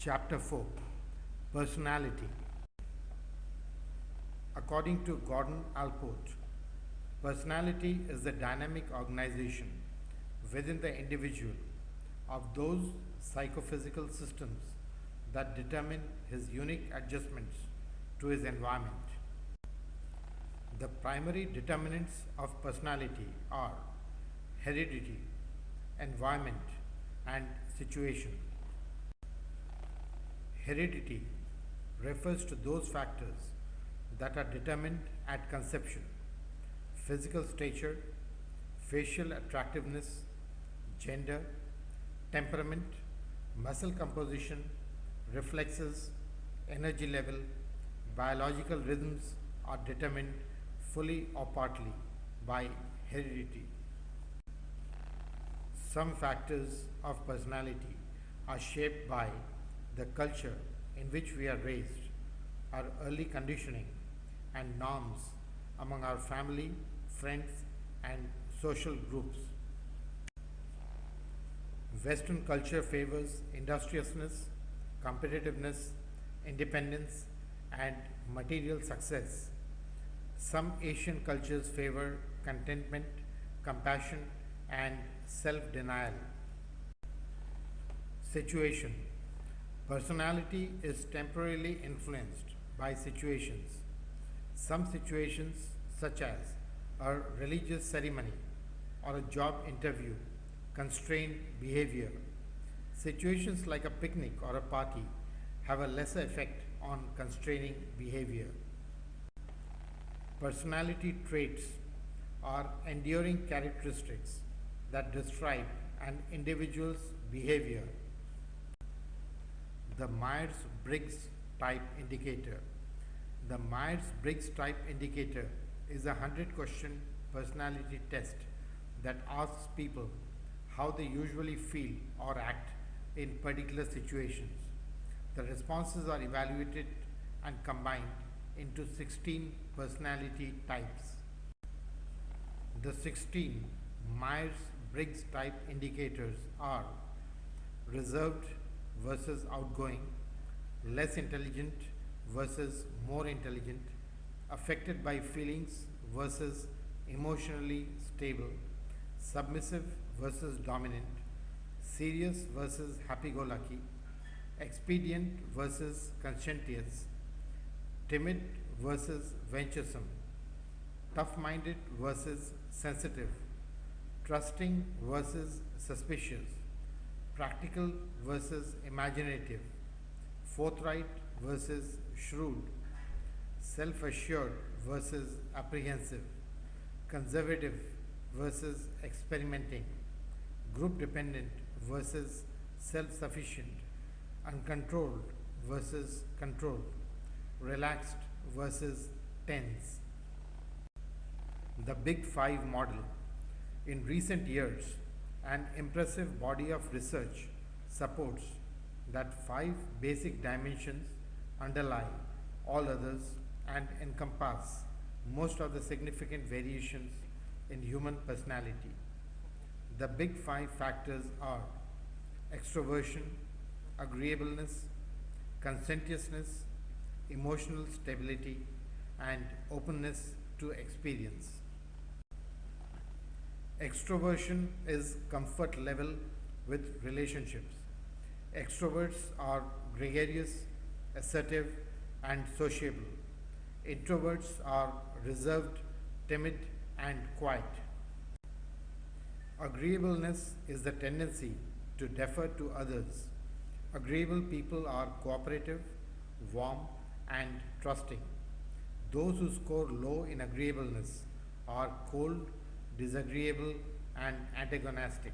Chapter 4, Personality. According to Gordon Allport, personality is the dynamic organization within the individual of those psychophysical systems that determine his unique adjustments to his environment. The primary determinants of personality are heredity, environment, and situation. Heredity refers to those factors that are determined at conception: physical stature, facial attractiveness, gender, temperament, muscle composition, reflexes, energy level, biological rhythms are determined fully or partly by heredity. Some factors of personality are shaped by the culture in which we are raised, our early conditioning, and norms among our family, friends, and social groups. Western culture favors industriousness, competitiveness, independence, and material success. Some Asian cultures favor contentment, compassion, and self denial. Situation. Personality is temporarily influenced by situations. Some situations, such as a religious ceremony or a job interview, constrain behavior. Situations like a picnic or a party have a lesser effect on constraining behavior. Personality traits are enduring characteristics that describe an individual's behavior. The Myers-Briggs Type Indicator. The Myers-Briggs Type Indicator is a 100-question personality test that asks people how they usually feel or act in particular situations. The responses are evaluated and combined into 16 personality types. The 16 Myers-Briggs Type Indicators are reserved versus outgoing, less intelligent versus more intelligent, affected by feelings versus emotionally stable, submissive versus dominant, serious versus happy-go-lucky, expedient versus conscientious, timid versus venturesome, tough-minded versus sensitive, trusting versus suspicious, practical versus imaginative, forthright versus shrewd, self-assured versus apprehensive, conservative versus experimenting, group dependent versus self-sufficient, uncontrolled versus controlled, relaxed versus tense. The Big Five model. In recent years, an impressive body of research supports that 5 basic dimensions underlie all others and encompass most of the significant variations in human personality. The Big Five factors are extroversion, agreeableness, conscientiousness, emotional stability, and openness to experience. Extroversion is comfort level with relationships. Extroverts are gregarious, assertive, and sociable. Introverts are reserved, timid, and quiet. Agreeableness is the tendency to defer to others. Agreeable people are cooperative, warm, and trusting. Those who score low in agreeableness are cold, disagreeable, and antagonistic.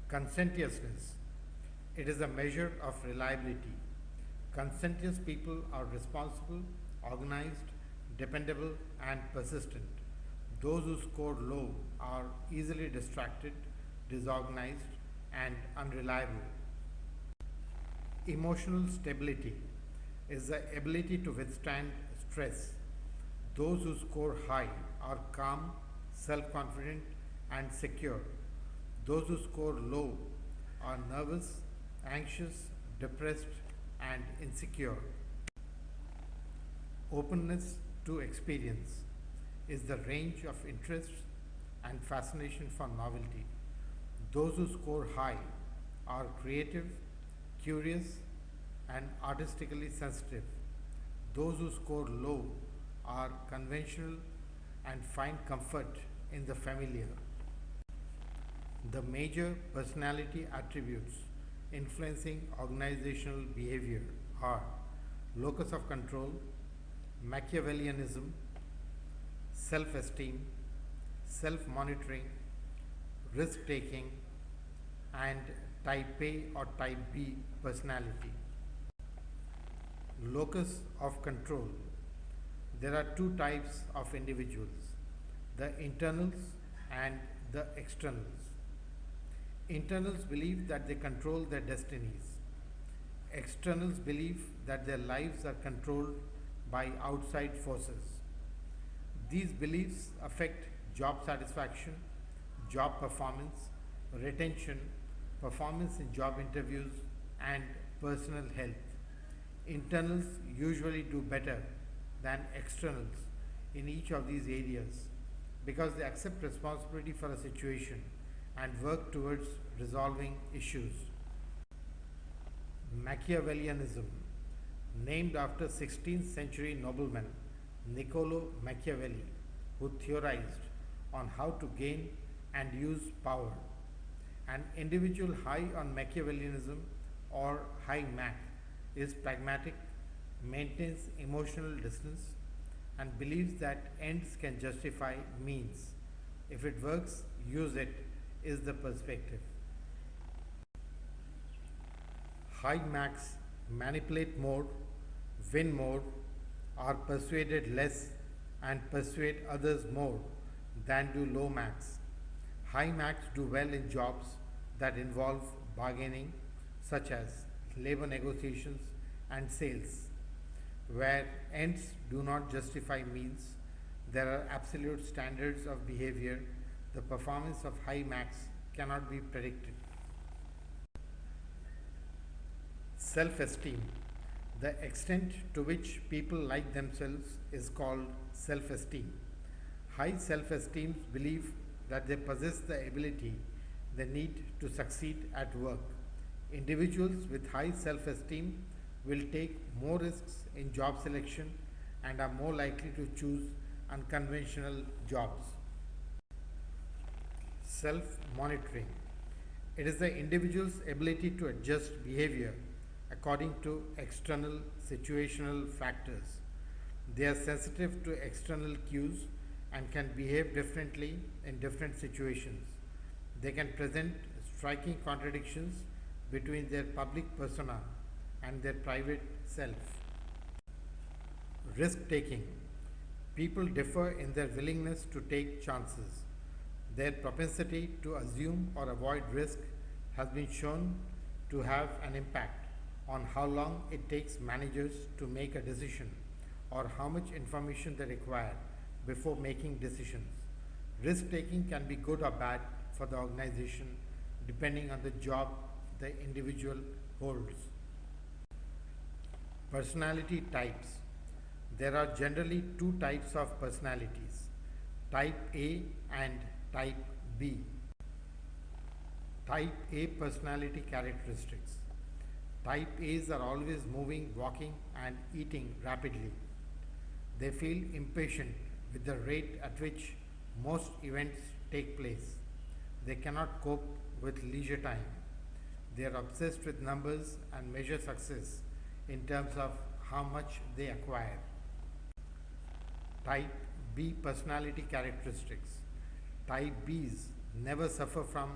Conscientiousness. It is a measure of reliability. Conscientious people are responsible, organized, dependable, and persistent. Those who score low are easily distracted, disorganized, and unreliable. Emotional stability is the ability to withstand stress. Those who score high are calm, self-confident, and secure. Those who score low are nervous, anxious, depressed, and insecure. Openness to experience is the range of interests and fascination for novelty. Those who score high are creative, curious, and artistically sensitive. Those who score low are conventional and find comfort in the familiar. The major personality attributes influencing organizational behavior are locus of control, Machiavellianism, self esteem, self monitoring, risk taking, and type A or type B personality. Locus of control. There are two types of individuals, the internals and the externals. Internals believe that they control their destinies. Externals believe that their lives are controlled by outside forces. These beliefs affect job satisfaction, job performance, retention, performance in job interviews, and personal health. Internals usually do better than externals in each of these areas because they accept responsibility for a situation and work towards resolving issues. Machiavellianism, named after 16th century nobleman Niccolo Machiavelli, who theorized on how to gain and use power. An individual high on Machiavellianism or high Mac is pragmatic, maintains emotional distance, and believes that ends can justify means. If it works, use it, is the perspective. High Macs manipulate more, win more, are persuaded less, and persuade others more than do low Macs. High Macs do well in jobs that involve bargaining, such as labor negotiations and sales. Where ends do not justify means, there are absolute standards of behavior. The performance of high Macs cannot be predicted. Self-esteem. The extent to which people like themselves is called self-esteem. High self-esteem believe that they possess the ability they need to succeed at work. Individuals with high self-esteem will take more risks in job selection and are more likely to choose unconventional jobs. Self-monitoring. It is the individual's ability to adjust behavior according to external situational factors. They are sensitive to external cues and can behave differently in different situations. They can present striking contradictions between their public persona and their private self. Risk taking. People differ in their willingness to take chances. Their propensity to assume or avoid risk has been shown to have an impact on how long it takes managers to make a decision or how much information they require before making decisions. Risk taking can be good or bad for the organization depending on the job the individual holds. Personality types. There are generally two types of personalities, type A and type B. Type A personality characteristics. Type A's are always moving, walking, and eating rapidly. They feel impatient with the rate at which most events take place. They cannot cope with leisure time. They are obsessed with numbers and measure success in terms of how much they acquire. Type B personality characteristics. Type Bs never suffer from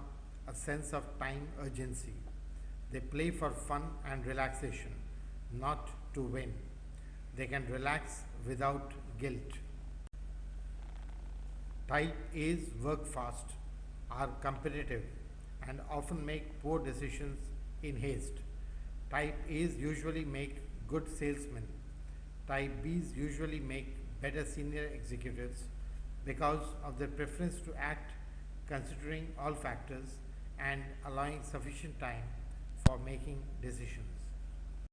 a sense of time urgency. They play for fun and relaxation, not to win. They can relax without guilt. Type A's work fast, are competitive, and often make poor decisions in haste. Type A's usually make good salesmen. Type B's usually make better senior executives because of their preference to act considering all factors and allowing sufficient time for making decisions.